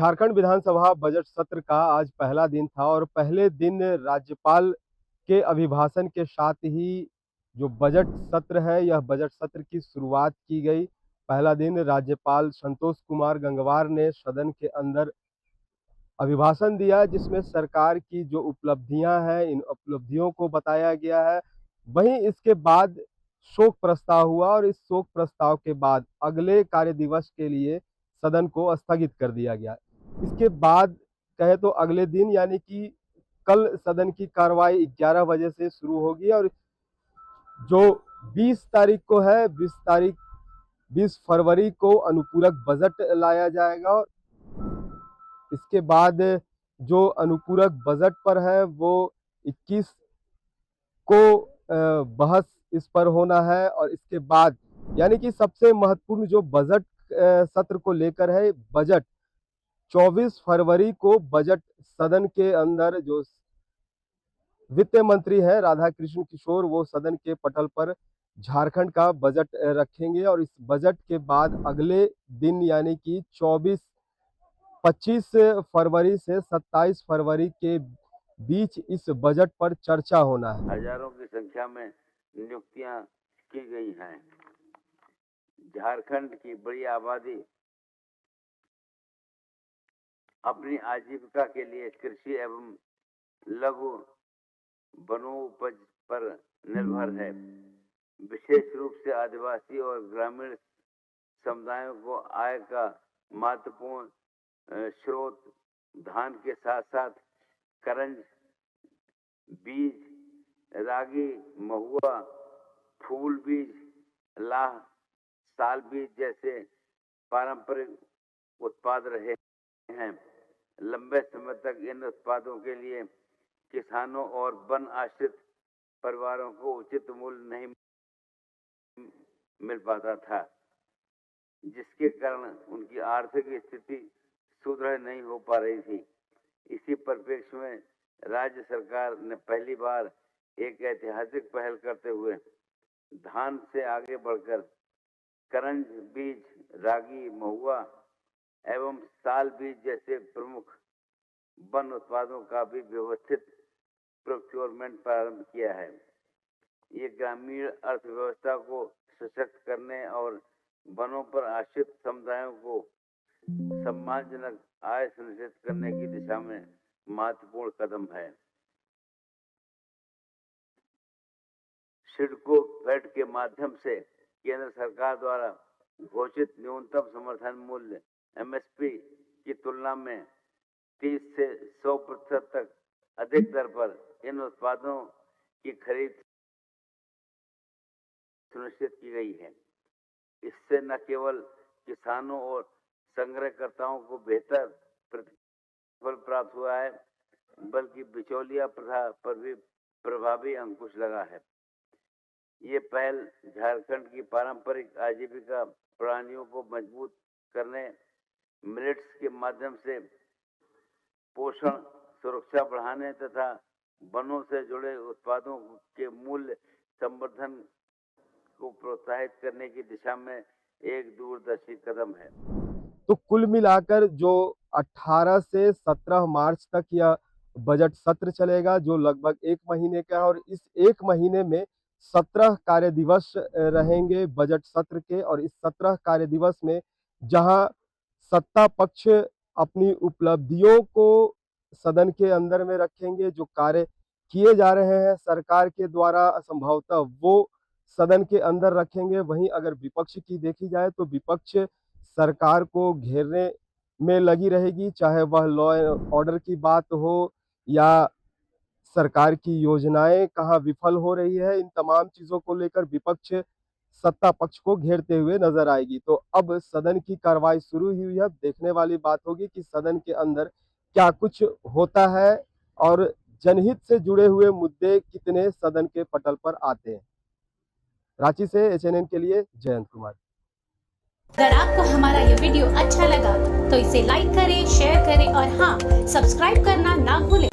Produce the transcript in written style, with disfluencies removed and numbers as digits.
झारखंड विधानसभा budget सत्र का आज पहला दिन था और पहले दिन राज्यपाल के अभिभाषण के साथ ही जो बजट सत्र है, यह बजट सत्र की शुरुआत की गई। पहला दिन राज्यपाल संतोष कुमार गंगवार ने सदन के अंदर अभिभाषण दिया, जिसमें सरकार की जो उपलब्धियां हैं, इन उपलब्धियों को बताया गया है। वहीं इसके बाद शोक प्रस्ताव हुआ और इस शोक प्रस्ताव के बाद अगले कार्य दिवस के लिए सदन को स्थगित कर दिया गया। इसके बाद कहे तो अगले दिन यानी कि कल सदन की कार्रवाई 11 बजे से शुरू होगी और जो 20 तारीख को है, 20 फरवरी को अनुपूरक बजट लाया जाएगा। और इसके बाद जो अनुपूरक बजट पर है वो 21 को बहस इस पर होना है। और इसके बाद यानी कि सबसे महत्वपूर्ण जो बजट सत्र को लेकर है, बजट 24 फरवरी को बजट सदन के अंदर जो वित्त मंत्री है राधा कृष्ण किशोर, वो सदन के पटल पर झारखंड का बजट रखेंगे। और इस बजट के बाद अगले दिन यानी कि 25 फरवरी से 27 फरवरी के बीच इस बजट पर चर्चा होना है। हजारों की संख्या में नियुक्तियां की गई हैं। झारखंड की बड़ी आबादी अपनी आजीविका के लिए कृषि एवं लघु वनोपज पर निर्भर है। विशेष रूप से आदिवासी और ग्रामीण समुदायों को आय का महत्वपूर्ण स्रोत धान के साथ साथ करंज, बीज, रागी, महुआ, फूल बीज, लाह, साल बीज जैसे पारंपरिक उत्पाद रहे हैं। लंबे समय तक इन उत्पादों के लिए किसानों और वन आश्रित परिवारों को उचित मूल्य नहीं मिल पाता था, जिसके कारण उनकी आर्थिक स्थिति सुदृढ़ नहीं हो पा रही थी। इसी परिप्रेक्ष्य में राज्य सरकार ने पहली बार एक ऐतिहासिक पहल करते हुए धान से आगे बढ़कर करंज बीज, रागी, महुआ एवं साल बीज जैसे प्रमुख वन उत्पादों का भी व्यवस्थित प्रोक्योरमेंट प्रारंभ किया है। ये ग्रामीण अर्थव्यवस्था को सशक्त करने और वनों पर आश्रित समुदायों को सम्मानजनक आय सुनिश्चित करने की दिशा में महत्वपूर्ण कदम है। सिडको फेड के माध्यम से केंद्र सरकार द्वारा घोषित न्यूनतम समर्थन मूल्य एमएसपी की तुलना में 30 से 100% तक अधिक दर पर इन उत्पादों की खरीद सुनिश्चित की गई है। इससे न केवल किसानों और संग्रहकर्ताओं को बेहतर प्रतिफल प्राप्त हुआ है, बल्कि बिचौलिया प्रथा पर भी प्रभावी अंकुश लगा है। ये पहल झारखंड की पारंपरिक आजीविका प्रणालियों को मजबूत करने, मिलेट्स के माध्यम से पोषण सुरक्षा बढ़ाने तथा वनों से जुड़े उत्पादों के मूल्य संवर्धन को प्रोत्साहित करने की दिशा में एक दूरदर्शी कदम है। तो कुल मिलाकर जो 18 से 17 मार्च तक यह बजट सत्र चलेगा, जो लगभग 1 महीने का है। और इस 1 महीने में 17 कार्य दिवस रहेंगे बजट सत्र के। और इस 17 कार्य दिवस में जहां सत्ता पक्ष अपनी उपलब्धियों को सदन के अंदर में रखेंगे, जो कार्य किए जा रहे हैं सरकार के द्वारा संभवतः वो सदन के अंदर रखेंगे। वहीं अगर विपक्ष की देखी जाए तो विपक्ष सरकार को घेरने में लगी रहेगी, चाहे वह लॉ एंड ऑर्डर की बात हो या सरकार की योजनाएं कहाँ विफल हो रही है। इन तमाम चीजों को लेकर विपक्ष सत्ता पक्ष को घेरते हुए नजर आएगी। तो अब सदन की कार्रवाई शुरू हुई है। देखने वाली बात होगी कि सदन के अंदर क्या कुछ होता है और जनहित से जुड़े हुए मुद्दे कितने सदन के पटल पर आते हैं। रांची से एचएनएन के लिए जयंत कुमार। अगर आपको हमारा ये वीडियो अच्छा लगा तो इसे लाइक करें, शेयर करें और हाँ, सब्सक्राइब करना ना भूलें।